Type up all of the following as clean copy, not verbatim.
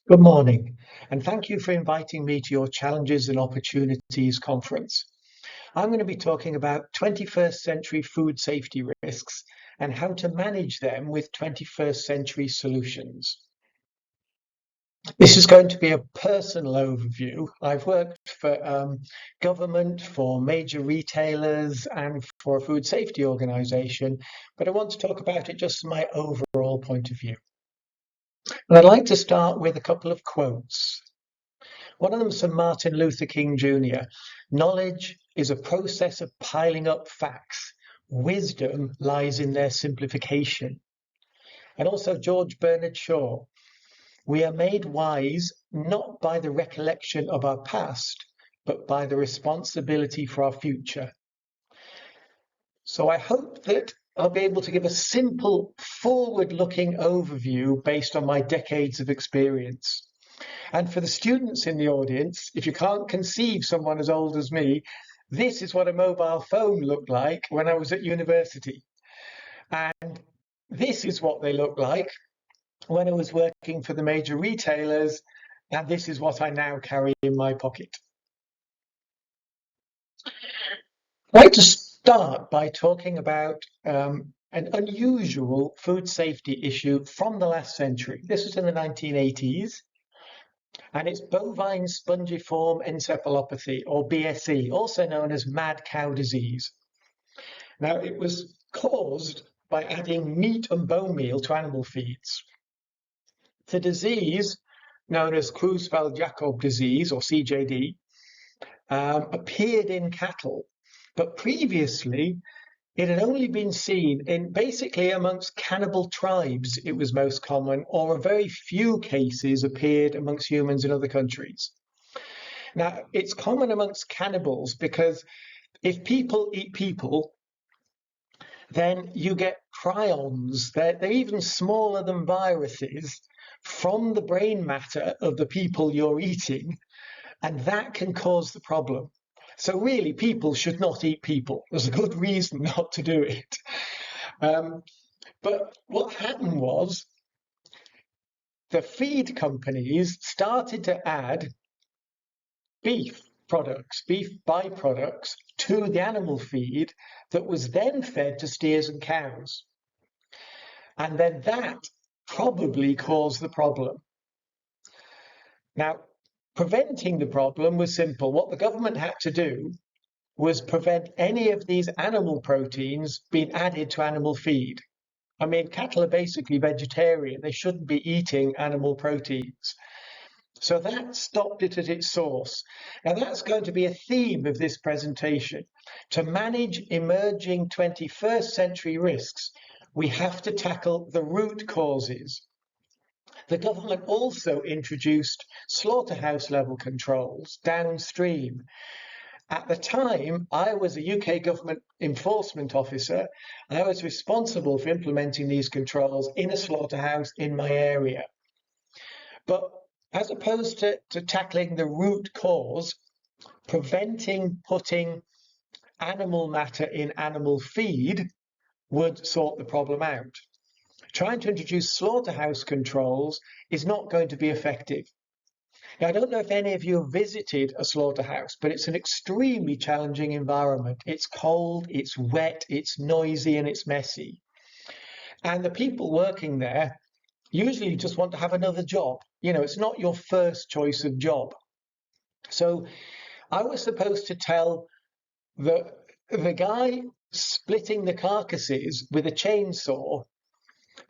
Good morning, and thank you for inviting me to your Challenges and Opportunities conference. I'm going to be talking about 21st century food safety risks and how to manage them with 21st century solutions. This is going to be a personal overview. I've worked for government, for major retailers, and for a food safety organisation, but I want to talk about it just from my overall point of view. And I'd like to start with a couple of quotes. One of them is from Martin Luther King Jr. Knowledge is a process of piling up facts. Wisdom lies in their simplification. And also George Bernard Shaw. We are made wise not by the recollection of our past, but by the responsibility for our future. So I hope that I'll be able to give a simple forward-looking overview based on my decades of experience. And for the students in the audience, if you can't conceive someone as old as me, this is what a mobile phone looked like when I was at university. And this is what they look like when I was working for the major retailers. And this is what I now carry in my pocket. I'd like to start by talking about an unusual food safety issue from the last century. This was in the 1980s. And it's bovine spongiform encephalopathy, or BSE, also known as mad cow disease. Now, it was caused by adding meat and bone meal to animal feeds. The disease, known as Creutzfeldt-Jakob disease, or CJD, appeared in cattle, but previously it had only been seen in basically amongst cannibal tribes. It was most common, or a very few cases appeared amongst humans in other countries. Now, it's common amongst cannibals because if people eat people, then you get prions. They're even smaller than viruses from the brain matter of the people you're eating, and that can cause the problem. So really, people should not eat people. There's a good reason not to do it. But what happened was the feed companies started to add beef products, beef byproducts to the animal feed that was then fed to steers and cows. And then that probably caused the problem. Now, preventing the problem was simple. What the government had to do was prevent any of these animal proteins being added to animal feed. I mean, cattle are basically vegetarian. They shouldn't be eating animal proteins. So that stopped it at its source. Now that's going to be a theme of this presentation. To manage emerging 21st century risks, we have to tackle the root causes. The government also introduced slaughterhouse level controls downstream. At the time, I was a UK government enforcement officer. I was responsible for implementing these controls in a slaughterhouse in my area. But as opposed to tackling the root cause, preventing putting animal matter in animal feed would sort the problem out. Trying to introduce slaughterhouse controls is not going to be effective. Now, I don't know if any of you have visited a slaughterhouse, but it's an extremely challenging environment. It's cold, it's wet, it's noisy, and it's messy. And the people working there usually just want to have another job. You know, it's not your first choice of job. So I was supposed to tell the guy splitting the carcasses with a chainsaw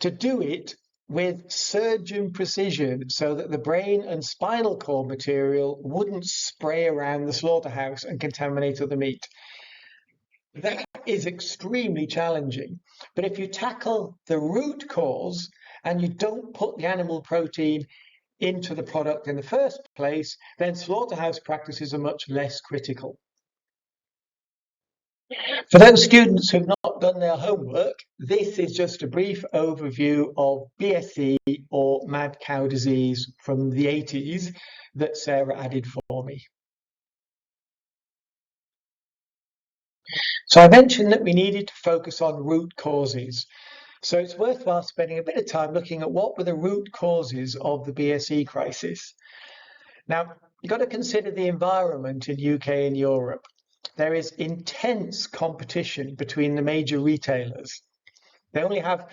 to do it with surgeon precision so that the brain and spinal cord material wouldn't spray around the slaughterhouse and contaminate other meat. That is extremely challenging. But if you tackle the root cause and you don't put the animal protein into the product in the first place, then slaughterhouse practices are much less critical. For those students who've not done their homework, this is just a brief overview of BSE, or mad cow disease, from the 80s that Sarah added for me. So I mentioned that we needed to focus on root causes. So it's worthwhile spending a bit of time looking at what were the root causes of the BSE crisis. Now, you've got to consider the environment in UK and Europe. There is intense competition between the major retailers. They only have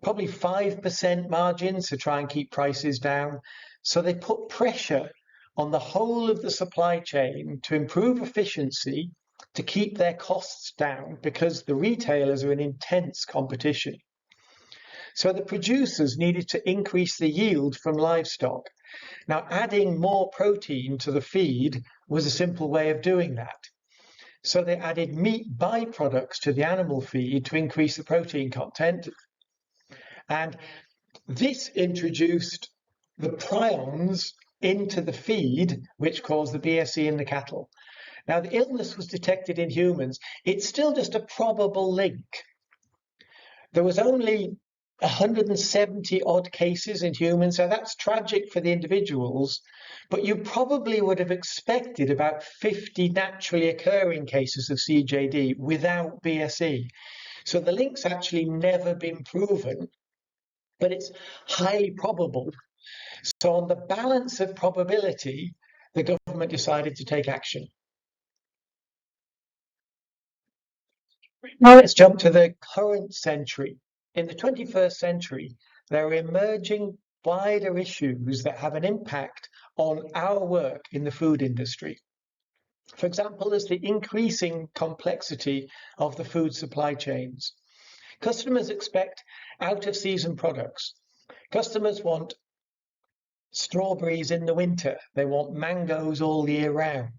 probably 5% margins to try and keep prices down. So they put pressure on the whole of the supply chain to improve efficiency, to keep their costs down, because the retailers are in intense competition. So the producers needed to increase the yield from livestock. Now, adding more protein to the feed was a simple way of doing that. So they added meat byproducts to the animal feed to increase the protein content. And this introduced the prions into the feed, which caused the BSE in the cattle. Now, the illness was detected in humans. It's still just a probable link. There was only 170 odd cases in humans, so that's tragic for the individuals, but you probably would have expected about 50 naturally occurring cases of CJD without BSE. So the link's actually never been proven, but it's highly probable. So on the balance of probability, the government decided to take action. Now let's jump to the current century. In the 21st century, there are emerging wider issues that have an impact on our work in the food industry. For example, there's the increasing complexity of the food supply chains. Customers expect out-of-season products. Customers want strawberries in the winter. They want mangoes all year round.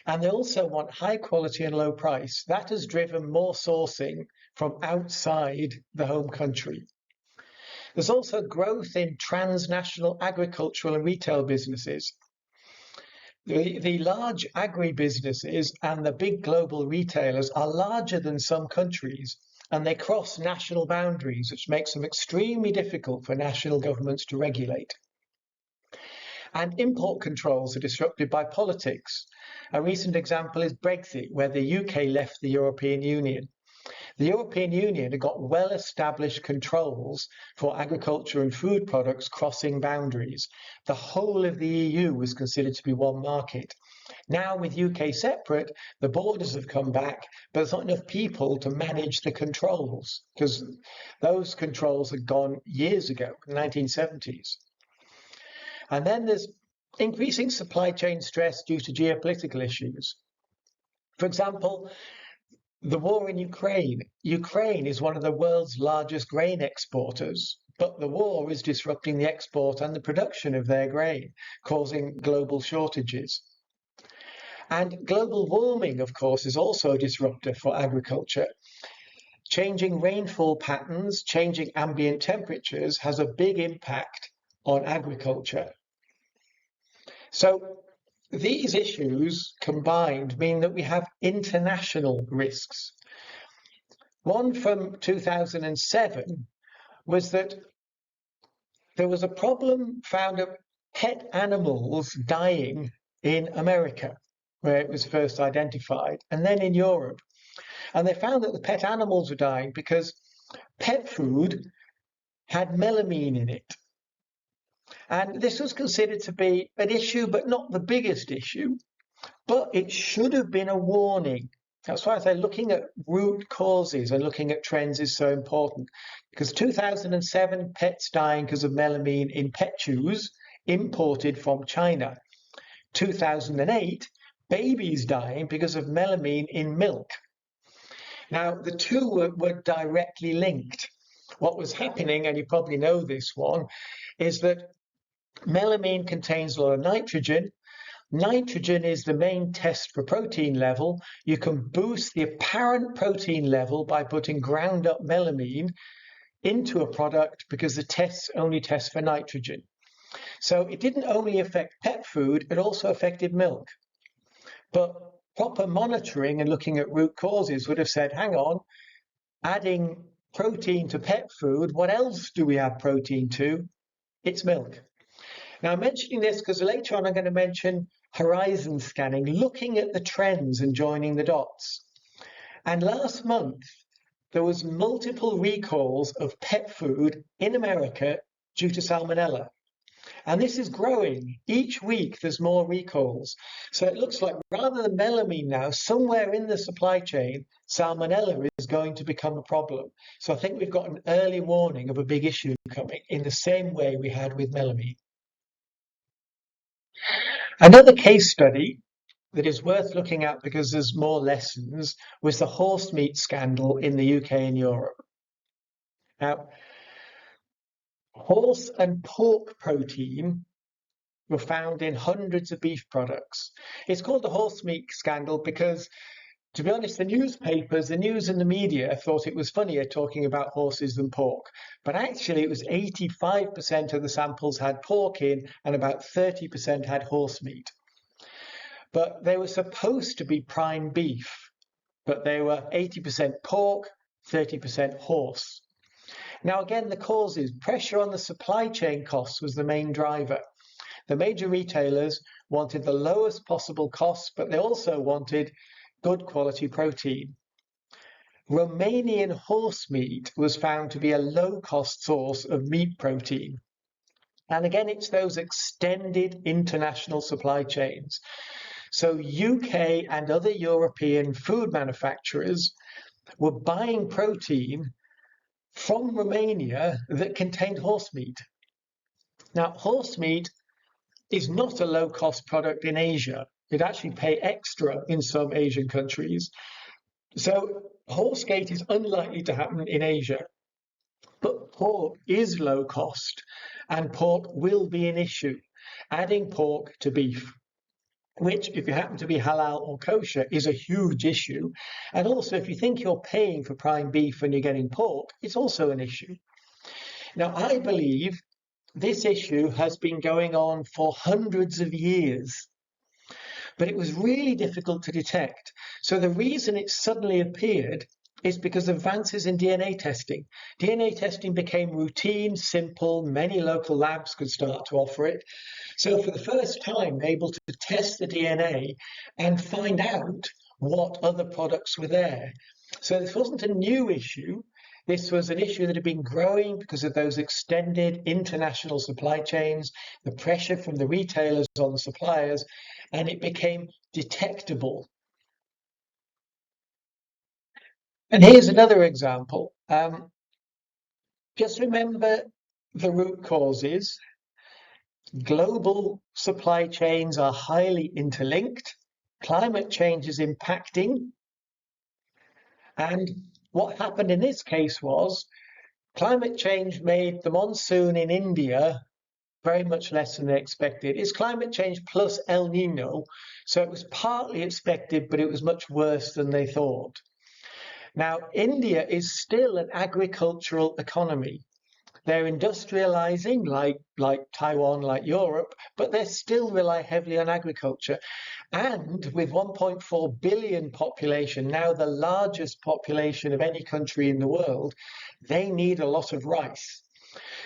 And they also want high quality and low price. That has driven more sourcing from outside the home country. There's also growth in transnational agricultural and retail businesses. The large Agri businesses and the big global retailers are larger than some countries, and they cross national boundaries, which makes them extremely difficult for national governments to regulate. And import controls are disrupted by politics. A recent example is Brexit, where the UK left the European Union. The European Union had got well-established controls for agriculture and food products crossing boundaries. The whole of the EU was considered to be one market. Now, with UK separate, the borders have come back, but there's not enough people to manage the controls, because those controls had gone years ago, in the 1970s. And then there's increasing supply chain stress due to geopolitical issues. For example, the war in Ukraine. Ukraine is one of the world's largest grain exporters, but the war is disrupting the export and the production of their grain, causing global shortages. And global warming, of course, is also a disruptor for agriculture. Changing rainfall patterns, changing ambient temperatures has a big impact on agriculture. So these issues combined mean that we have international risks. One from 2007 was that there was a problem found of pet animals dying in America, where it was first identified, and then in Europe. And they found that the pet animals were dying because pet food had melamine in it. And this was considered to be an issue, but not the biggest issue. But it should have been a warning. That's why I say looking at root causes and looking at trends is so important. Because 2007, pets dying because of melamine in pet chews imported from China. 2008, babies dying because of melamine in milk. Now, the two were directly linked. What was happening, and you probably know this one, is that melamine contains a lot of nitrogen. Nitrogen is the main test for protein level. You can boost the apparent protein level by putting ground up melamine into a product because the tests only test for nitrogen. So it didn't only affect pet food, it also affected milk. But proper monitoring and looking at root causes would have said, hang on, adding protein to pet food, what else do we add protein to? It's milk. Now, I'm mentioning this because later on I'm going to mention horizon scanning, looking at the trends and joining the dots. And last month, there was multiple recalls of pet food in America due to salmonella. And this is growing. Each week there's more recalls. So it looks like rather than melamine now, somewhere in the supply chain, salmonella is going to become a problem. So I think we've got an early warning of a big issue coming in the same way we had with melamine. Another case study that is worth looking at because there's more lessons was the horse meat scandal in the UK and Europe. Now, horse and pork protein were found in hundreds of beef products. It's called the horse meat scandal because, to be honest, the newspapers, the news and the media thought it was funnier talking about horses than pork. But actually, it was 85% of the samples had pork in and about 30% had horse meat. But they were supposed to be prime beef, but they were 80% pork, 30% horse. Now, again, the causes, pressure on the supply chain costs was the main driver. The major retailers wanted the lowest possible costs, but they also wanted good quality protein. Romanian horse meat was found to be a low-cost source of meat protein. And again, it's those extended international supply chains. So UK and other European food manufacturers were buying protein from Romania that contained horse meat. Now, horse meat is not a low-cost product in Asia. It actually pay extra in some Asian countries. So horsegate is unlikely to happen in Asia. But pork is low cost, and pork will be an issue. Adding pork to beef, which, if you happen to be halal or kosher, is a huge issue. And also, if you think you're paying for prime beef when you're getting pork, it's also an issue. Now, I believe this issue has been going on for hundreds of years, but it was really difficult to detect. So the reason it suddenly appeared is because of advances in DNA testing. DNA testing became routine, simple, many local labs could start to offer it. So for the first time, able to test the DNA and find out what other products were there. So this wasn't a new issue. This was an issue that had been growing because of those extended international supply chains, the pressure from the retailers on the suppliers, and it became detectable. And here's another example. Just remember the root causes. Global supply chains are highly interlinked. Climate change is impacting. And what happened in this case was climate change made the monsoon in India very much less than they expected. It's climate change plus El Nino, so it was partly expected, but it was much worse than they thought. Now, India is still an agricultural economy. They're industrializing like Taiwan, like Europe, but they still rely heavily on agriculture. And with 1.4 billion population, now the largest population of any country in the world, they need a lot of rice.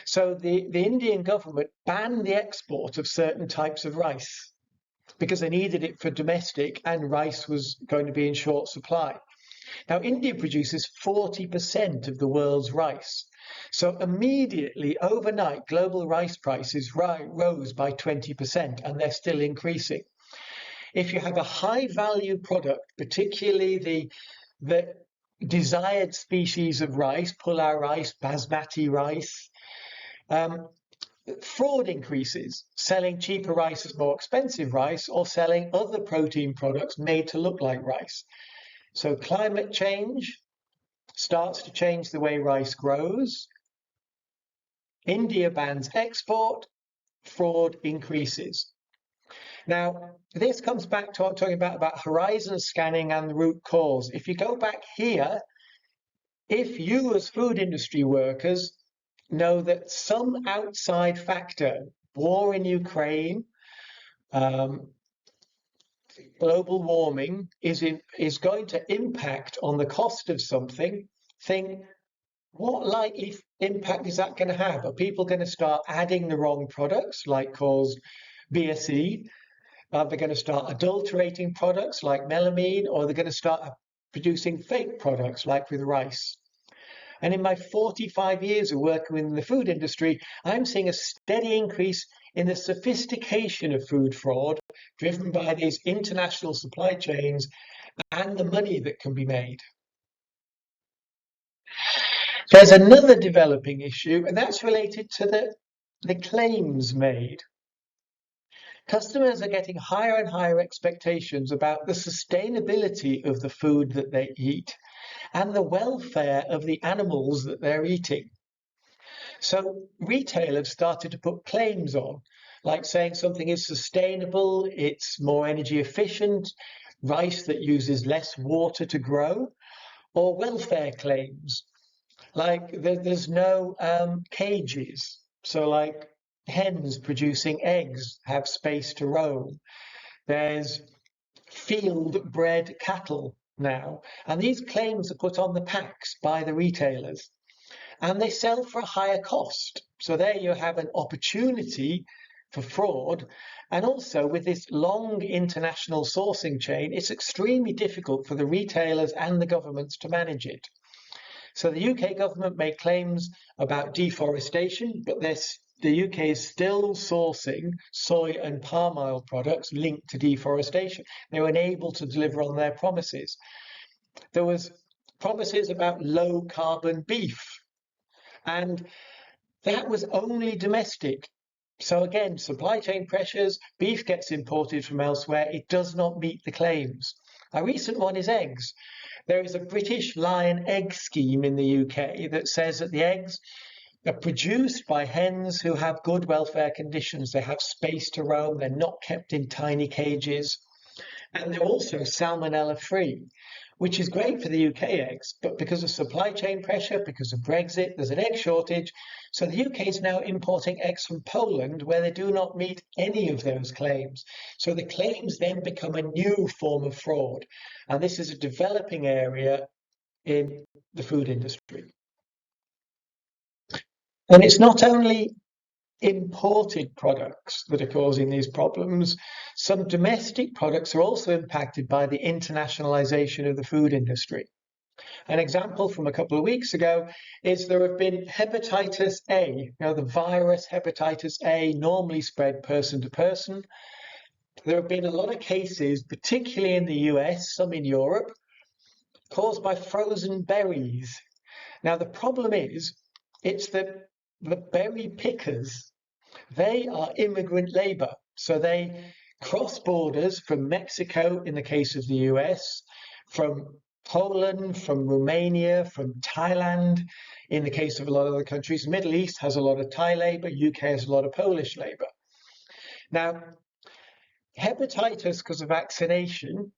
So the Indian government banned the export of certain types of rice because they needed it for domestic and rice was going to be in short supply. Now, India produces 40% of the world's rice. So immediately, overnight, global rice prices rose by 20%, and they're still increasing. If you have a high value product, particularly the desired species of rice, pulla rice, basmati rice, fraud increases, selling cheaper rice as more expensive rice or selling other protein products made to look like rice. So climate change starts to change the way rice grows. India bans export, fraud increases. Now, this comes back to what I'm talking about horizon scanning and the root cause. If you go back here, if you as food industry workers know that some outside factor, war in Ukraine, global warming is going to impact on the cost of something, think, what likely impact is that going to have? Are people going to start adding the wrong products like caused BSE? Are they going to start adulterating products like melamine, or are they going to start producing fake products like with rice? And in my 45 years of working in the food industry, I'm seeing a steady increase in the sophistication of food fraud driven by these international supply chains and the money that can be made. There's another developing issue, and that's related to the claims made. Customers are getting higher and higher expectations about the sustainability of the food that they eat and the welfare of the animals that they're eating. So retail have started to put claims on, like saying something is sustainable, it's more energy efficient, rice that uses less water to grow, or welfare claims, like there's no cages. So like hens producing eggs have space to roam. There's field-bred cattle now, and these claims are put on the packs by the retailers, and they sell for a higher cost. So there you have an opportunity for fraud. And also with this long international sourcing chain, it's extremely difficult for the retailers and the governments to manage it. So the UK government made claims about deforestation, but the UK is still sourcing soy and palm oil products linked to deforestation. They were unable to deliver on their promises. There was promises about low carbon beef, and that was only domestic. So again, supply chain pressures, beef gets imported from elsewhere, it does not meet the claims. A recent one is eggs. There is a British Lion egg scheme in the UK that says that the eggs are produced by hens who have good welfare conditions. They have space to roam, they're not kept in tiny cages, and they're also salmonella free, which is great for the UK eggs, but because of supply chain pressure, because of Brexit, there's an egg shortage. So the UK is now importing eggs from Poland where they do not meet any of those claims. So the claims then become a new form of fraud. And this is a developing area in the food industry. And it's not only imported products that are causing these problems. Some domestic products are also impacted by the internationalization of the food industry. An example from a couple of weeks ago is there have been hepatitis A. The virus hepatitis A normally spread person to person. There have been a lot of cases, particularly in the US, some in Europe, caused by frozen berries. Now, the problem is, it's the berry pickers. They are immigrant labor. So they cross borders from Mexico in the case of the US, from Poland, from Romania, from Thailand in the case of a lot of other countries. The Middle East has a lot of Thai labor, UK has a lot of Polish labor. Now, hepatitis, because of vaccination,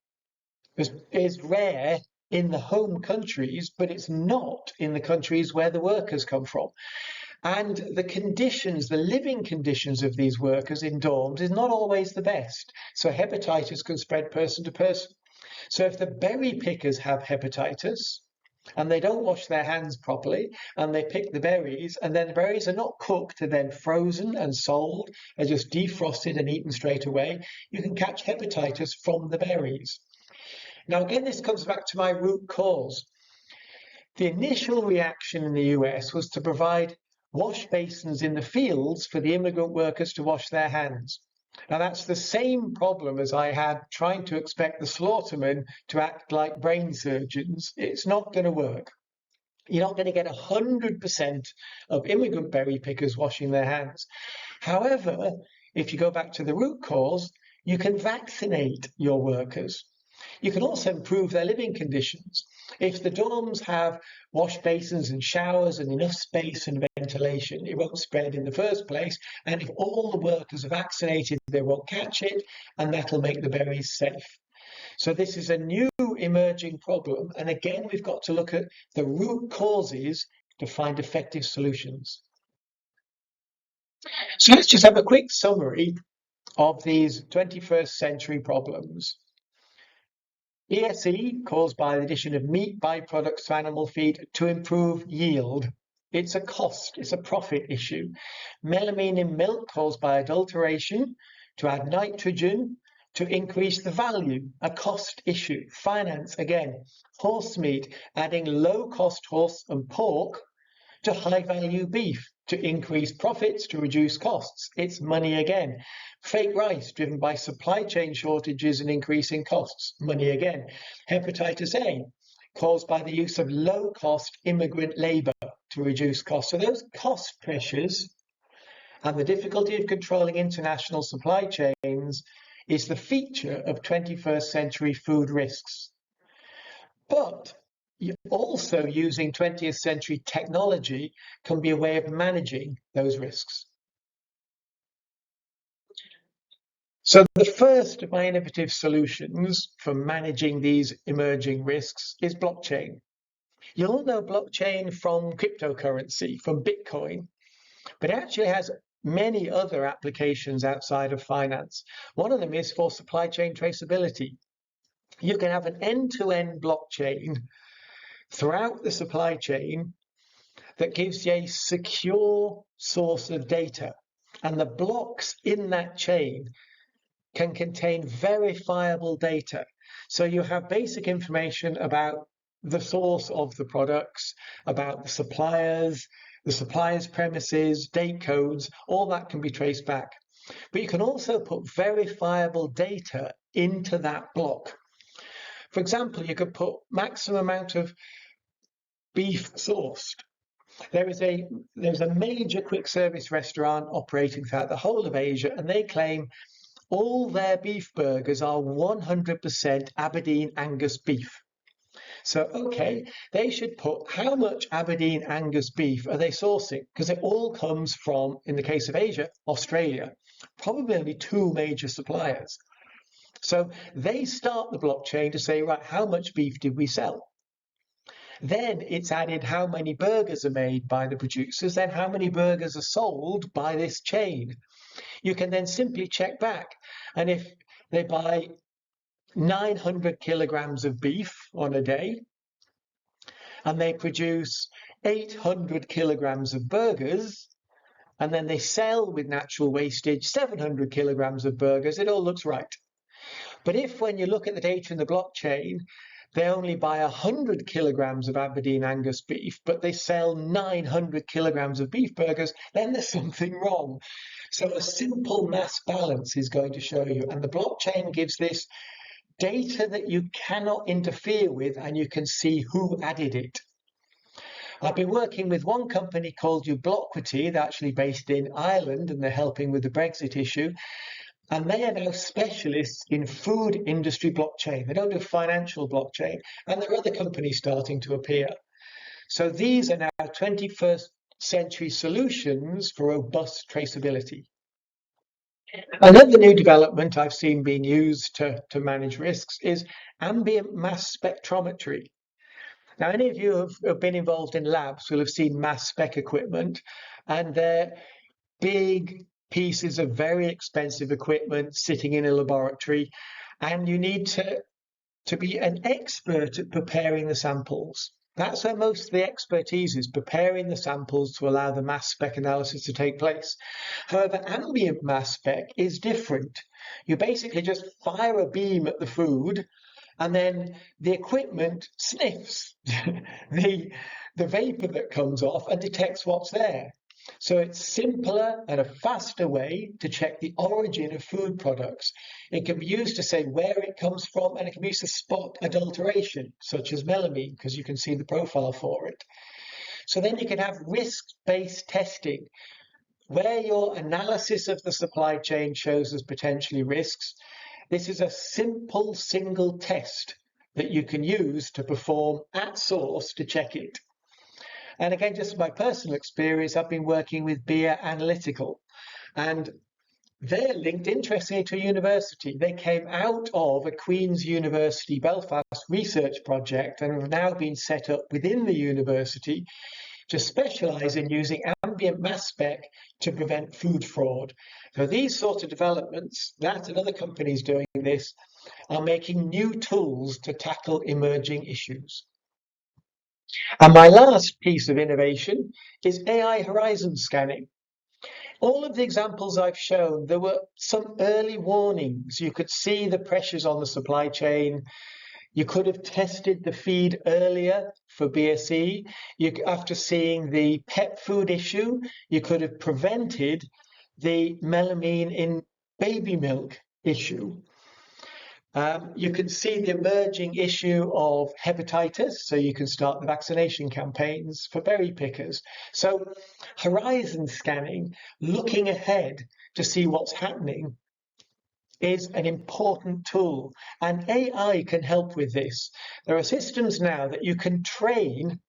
is rare in the home countries, but it's not in the countries where the workers come from. And the conditions, the living conditions of these workers in dorms is not always the best. So hepatitis can spread person to person. So if the berry pickers have hepatitis and they don't wash their hands properly and they pick the berries and then the berries are not cooked and then frozen and sold, they're just defrosted and eaten straight away, you can catch hepatitis from the berries. Now, again, this comes back to my root cause. The initial reaction in the US was to provide wash basins in the fields for the immigrant workers to wash their hands. Now, that's the same problem as I had trying to expect the slaughtermen to act like brain surgeons. It's not going to work. You're not going to get 100% of immigrant berry pickers washing their hands. However, if you go back to the root cause, you can vaccinate your workers. You can also improve their living conditions. If the dorms have wash basins and showers and enough space and ventilation, it won't spread in the first place. And if all the workers are vaccinated, they won't catch it, and that'll make the berries safe. So this is a new emerging problem. And again, we've got to look at the root causes to find effective solutions. So let's just have a quick summary of these 21st century problems. ESE, caused by the addition of meat byproducts to animal feed to improve yield. It's a cost, it's a profit issue. Melamine in milk, caused by adulteration to add nitrogen to increase the value, a cost issue. Finance, again, horse meat, adding low-cost horse and pork to high-value beef to increase profits, to reduce costs. It's money again. Fake rice, driven by supply chain shortages and increasing costs. Money again. Hepatitis A, caused by the use of low-cost immigrant labour to reduce costs. So those cost pressures and the difficulty of controlling international supply chains is the feature of 21st century food risks. But also using 20th century technology can be a way of managing those risks. So the first of my innovative solutions for managing these emerging risks is blockchain. You all know blockchain from cryptocurrency, from Bitcoin, but it actually has many other applications outside of finance. One of them is for supply chain traceability. You can have an end-to-end blockchain throughout the supply chain that gives you a secure source of data. And the blocks in that chain can contain verifiable data. So you have basic information about the source of the products, about the suppliers premises, date codes, all that can be traced back. But you can also put verifiable data into that block. For example, you could put maximum amount of beef sourced. There's a major quick service restaurant operating throughout the whole of Asia, and they claim all their beef burgers are 100% Aberdeen Angus beef. So, okay, they should put how much Aberdeen Angus beef are they sourcing? Because it all comes from, in the case of Asia, Australia, probably only two major suppliers. So they start the blockchain to say, right, how much beef did we sell? Then it's added how many burgers are made by the producers, then how many burgers are sold by this chain. You can then simply check back. And if they buy 900 kilograms of beef on a day, and they produce 800 kilograms of burgers, and then they sell with natural wastage 700 kilograms of burgers, it all looks right. But if when you look at the data in the blockchain, they only buy 100 kilograms of Aberdeen Angus beef, but they sell 900 kilograms of beef burgers, then there's something wrong. So a simple mass balance is going to show you. And the blockchain gives this data that you cannot interfere with, and you can see who added it. I've been working with one company called Ubloquity, they're actually based in Ireland, and they're helping with the Brexit issue. And they are now specialists in food industry blockchain. They don't do financial blockchain. And there are other companies starting to appear. So these are now 21st century solutions for robust traceability. Another new development I've seen being used to manage risks is ambient mass spectrometry. Now, any of you have been involved in labs will have seen mass spec equipment, and they're big pieces of very expensive equipment sitting in a laboratory, and you need to be an expert at preparing the samples. That's where most of the expertise is, preparing the samples to allow the mass spec analysis to take place. However, ambient mass spec is different. You basically just fire a beam at the food, and then the equipment sniffs the vapor that comes off and detects what's there. So it's simpler and a faster way to check the origin of food products. It can be used to say where it comes from, and it can be used to spot adulteration, such as melamine, because you can see the profile for it. So then you can have risk-based testing, where your analysis of the supply chain shows us potentially risks. This is a simple single test that you can use to perform at source to check it. And again, just my personal experience, I've been working with Beer Analytical, and they're linked, interestingly, to a university. They came out of a Queen's University Belfast research project and have now been set up within the university to specialise in using ambient mass spec to prevent food fraud. So these sorts of developments, that and other companies doing this, are making new tools to tackle emerging issues. And my last piece of innovation is AI horizon scanning. All of the examples I've shown, there were some early warnings. You could see the pressures on the supply chain. You could have tested the feed earlier for BSE. After seeing the pet food issue, you could have prevented the melamine in baby milk issue. You can see the emerging issue of hepatitis, so you can start the vaccination campaigns for berry pickers. So horizon scanning, looking ahead to see what's happening, is an important tool, and AI can help with this. There are systems now that you can train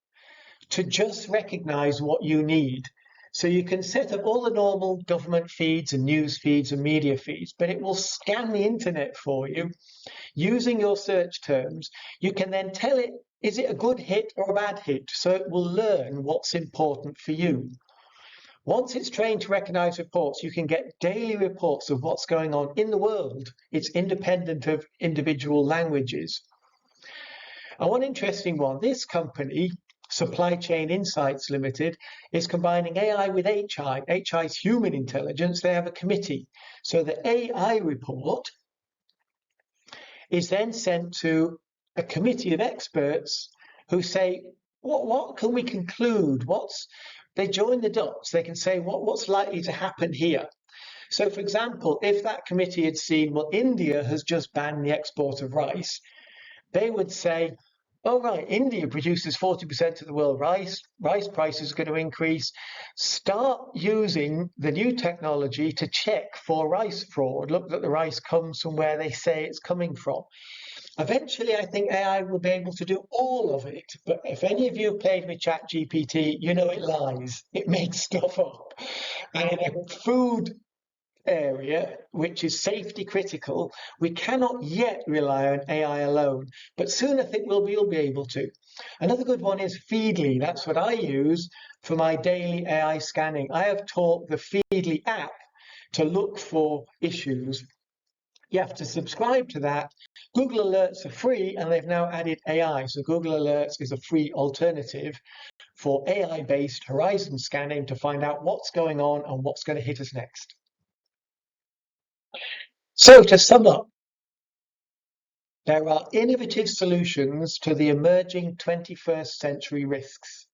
to just recognize what you need. So you can set up all the normal government feeds and news feeds and media feeds, but it will scan the internet for you using your search terms. You can then tell it, is it a good hit or a bad hit? So it will learn what's important for you. Once it's trained to recognize reports, you can get daily reports of what's going on in the world. It's independent of individual languages. And one interesting one, this company, Supply Chain Insights Limited, is combining AI with HI. HI is human intelligence. They have a committee. So the AI report is then sent to a committee of experts who say, what can we conclude? They join the dots. They can say, what's likely to happen here? So, for example, if that committee had seen, well, India has just banned the export of rice, they would say, oh, right, India produces 40% of the world rice. Rice prices are going to increase. Start using the new technology to check for rice fraud. Look that the rice comes from where they say it's coming from. Eventually, I think AI will be able to do all of it. But if any of you have played with ChatGPT, you know it lies. It makes stuff up. And in a food area, which is safety critical, we cannot yet rely on AI alone. But soon I think we'll be able to. Another good one is Feedly. That's what I use for my daily AI scanning. I have taught the Feedly app to look for issues. You have to subscribe to that. Google Alerts are free, and they've now added AI. So Google Alerts is a free alternative for AI-based horizon scanning to find out what's going on and what's going to hit us next. So to sum up, there are innovative solutions to the emerging 21st century risks.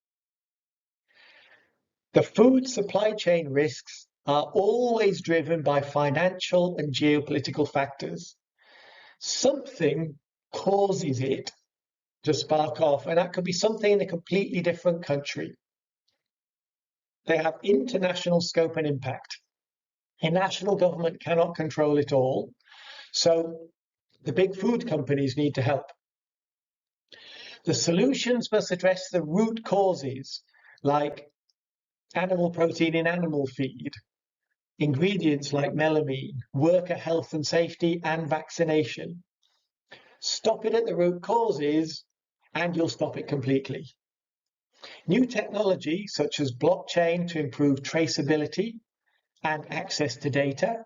The food supply chain risks are always driven by financial and geopolitical factors. Something causes it to spark off, and that could be something in a completely different country. They have international scope and impact. A national government cannot control it all, so the big food companies need to help. The solutions must address the root causes, like animal protein in animal feed, ingredients like melamine, worker health and safety, and vaccination. Stop it at the root causes, and you'll stop it completely. New technology, such as blockchain to improve traceability and access to data,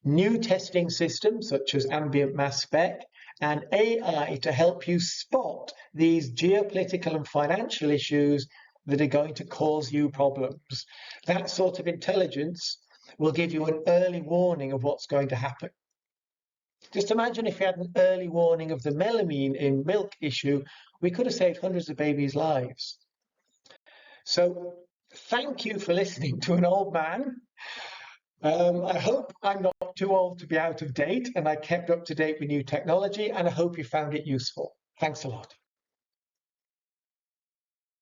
new testing systems, such as ambient mass spec, and AI to help you spot these geopolitical and financial issues that are going to cause you problems. That sort of intelligence will give you an early warning of what's going to happen. Just imagine if we had an early warning of the melamine in milk issue, we could have saved hundreds of babies' lives. So thank you for listening to an old man. I hope I'm not too old to be out of date, and I kept up to date with new technology, and I hope you found it useful. Thanks a lot.